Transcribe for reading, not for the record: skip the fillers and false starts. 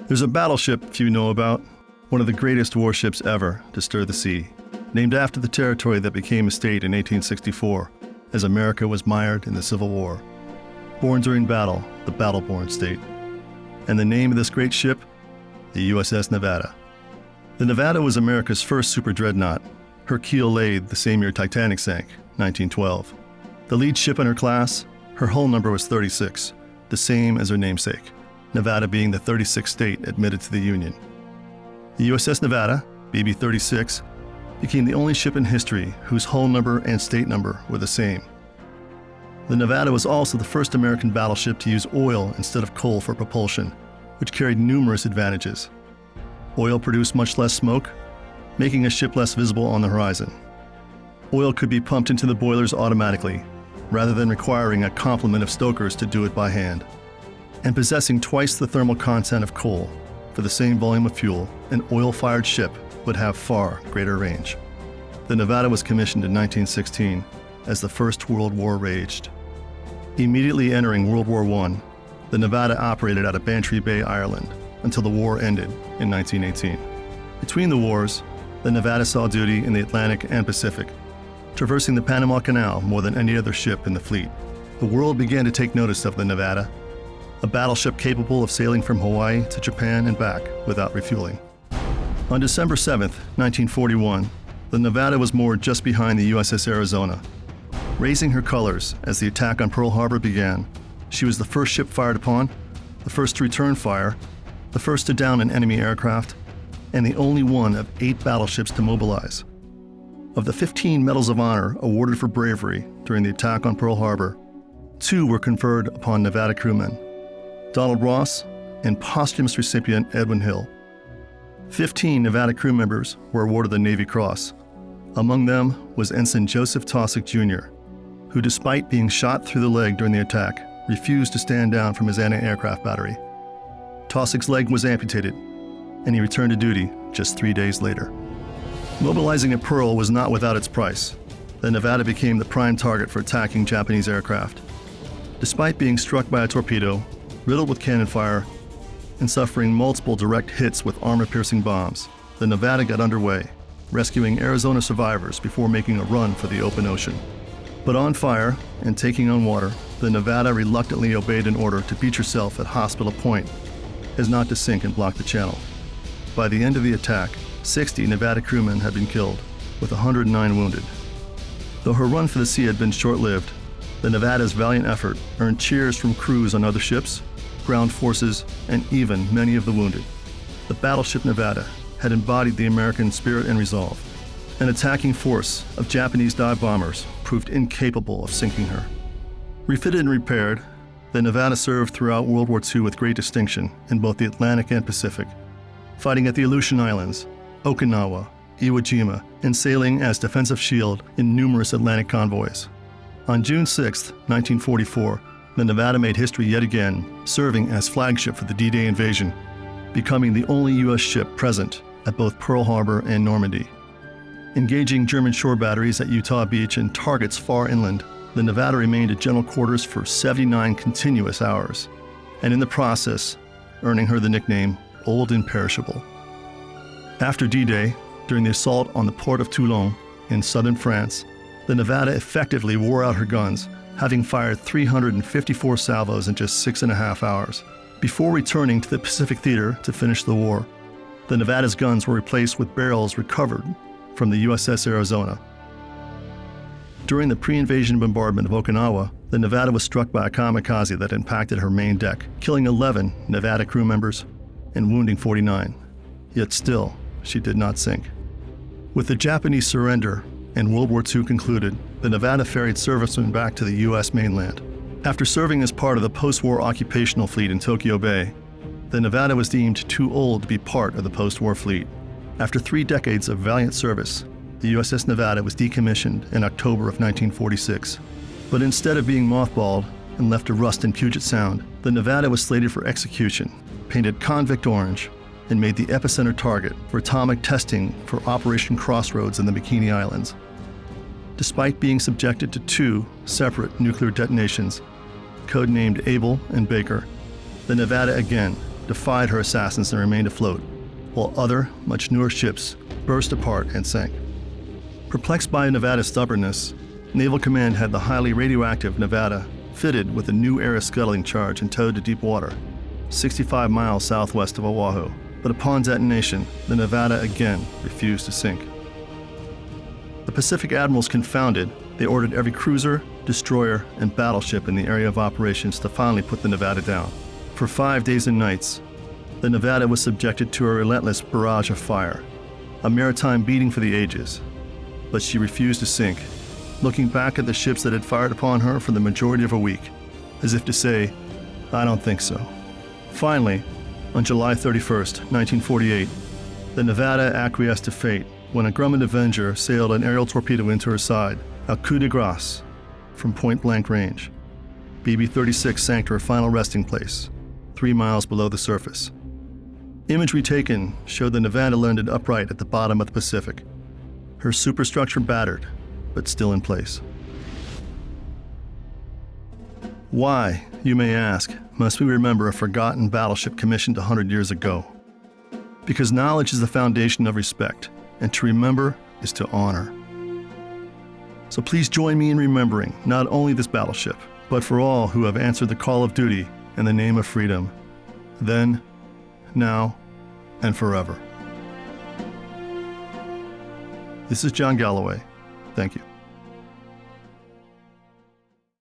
There's a battleship few know about, one of the greatest warships ever to stir the sea, named after the territory that became a state in 1864, as America was mired in the Civil War. Born during battle, the battle-born state. And the name of this great ship? The USS Nevada. The Nevada was America's first super dreadnought. Her keel laid the same year Titanic sank, 1912. The lead ship in her class, her hull number was 36, the same as her namesake, Nevada being the 36th state admitted to the Union. The USS Nevada, BB-36, became the only ship in history whose hull number and state number were the same. The Nevada was also the first American battleship to use oil instead of coal for propulsion, which carried numerous advantages. Oil produced much less smoke, making a ship less visible on the horizon. Oil could be pumped into the boilers automatically, rather than requiring a complement of stokers to do it by hand. And possessing twice the thermal content of coal, for the same volume of fuel, an oil-fired ship would have far greater range. The Nevada was commissioned in 1916 as the First World War raged. Immediately entering World War I, the Nevada operated out of Bantry Bay, Ireland, until the war ended in 1918. Between the wars, the Nevada saw duty in the Atlantic and Pacific, traversing the Panama Canal more than any other ship in the fleet. The world began to take notice of the Nevada, a battleship capable of sailing from Hawaii to Japan and back without refueling. On December 7, 1941, the Nevada was moored just behind the USS Arizona. Raising her colors as the attack on Pearl Harbor began, she was the first ship fired upon, the first to return fire, the first to down an enemy aircraft, and the only one of 8 battleships to mobilize. Of the 15 Medals of Honor awarded for bravery during the attack on Pearl Harbor, 2 were conferred upon Nevada crewmen, Donald Ross and posthumous recipient Edwin Hill. 15 Nevada crew members were awarded the Navy Cross. Among them was Ensign Joseph Taussig Jr., who, despite being shot through the leg during the attack, refused to stand down from his anti-aircraft battery. Taussig's leg was amputated, and he returned to duty just 3 days later. Mobilizing at Pearl was not without its price. The Nevada became the prime target for attacking Japanese aircraft. Despite being struck by a torpedo, riddled with cannon fire, and suffering multiple direct hits with armor-piercing bombs, the Nevada got underway, rescuing Arizona survivors before making a run for the open ocean. But on fire and taking on water, the Nevada reluctantly obeyed an order to beach herself at Hospital Point, as not to sink and block the channel. By the end of the attack, 60 Nevada crewmen had been killed, with 109 wounded. Though her run for the sea had been short-lived, the Nevada's valiant effort earned cheers from crews on other ships, ground forces, and even many of the wounded. The battleship Nevada had embodied the American spirit and resolve. An attacking force of Japanese dive bombers proved incapable of sinking her. Refitted and repaired, the Nevada served throughout World War II with great distinction in both the Atlantic and Pacific, fighting at the Aleutian Islands, Okinawa, Iwo Jima, and sailing as defensive shield in numerous Atlantic convoys. On June 6, 1944, the Nevada made history yet again, serving as flagship for the D-Day invasion, becoming the only U.S. ship present at both Pearl Harbor and Normandy. Engaging German shore batteries at Utah Beach and targets far inland, the Nevada remained at general quarters for 79 continuous hours, and in the process, earning her the nickname Old Imperishable. After D-Day, during the assault on the port of Toulon in southern France, the Nevada effectively wore out her guns, having fired 354 salvos in just 6.5 hours. Before returning to the Pacific Theater to finish the war, the Nevada's guns were replaced with barrels recovered from the USS Arizona. During the pre-invasion bombardment of Okinawa, the Nevada was struck by a kamikaze that impacted her main deck, killing 11 Nevada crew members and wounding 49. Yet still, she did not sink. With the Japanese surrender and World War II concluded, the Nevada ferried servicemen back to the U.S. mainland. After serving as part of the post-war occupational fleet in Tokyo Bay, the Nevada was deemed too old to be part of the post-war fleet. After 3 decades of valiant service, the USS Nevada was decommissioned in October of 1946. But instead of being mothballed and left to rust in Puget Sound, the Nevada was slated for execution, painted convict orange, and made the epicenter target for atomic testing for Operation Crossroads in the Bikini Islands. Despite being subjected to 2 separate nuclear detonations, codenamed Able and Baker, the Nevada again defied her assassins and remained afloat, while other, much newer ships burst apart and sank. Perplexed by Nevada's stubbornness, Naval Command had the highly radioactive Nevada fitted with a new air scuttling charge and towed to deep water, 65 miles southwest of Oahu. But upon detonation, the Nevada again refused to sink. The Pacific admirals confounded, they ordered every cruiser, destroyer, and battleship in the area of operations to finally put the Nevada down. For 5 days and nights, the Nevada was subjected to a relentless barrage of fire, a maritime beating for the ages. But she refused to sink, looking back at the ships that had fired upon her for the majority of a week, as if to say, "I don't think so." Finally, on July 31st, 1948, the Nevada acquiesced to fate when a Grumman Avenger sailed an aerial torpedo into her side, a coup de grace, from point-blank range. BB-36 sank to her final resting place, 3 miles below the surface. Imagery taken showed the Nevada landed upright at the bottom of the Pacific, her superstructure battered, but still in place. Why, you may ask, must we remember a forgotten battleship commissioned 100 years ago? Because knowledge is the foundation of respect, and to remember is to honor. So please join me in remembering not only this battleship, but for all who have answered the call of duty in the name of freedom, then, now, and forever. This is John Galloway. Thank you.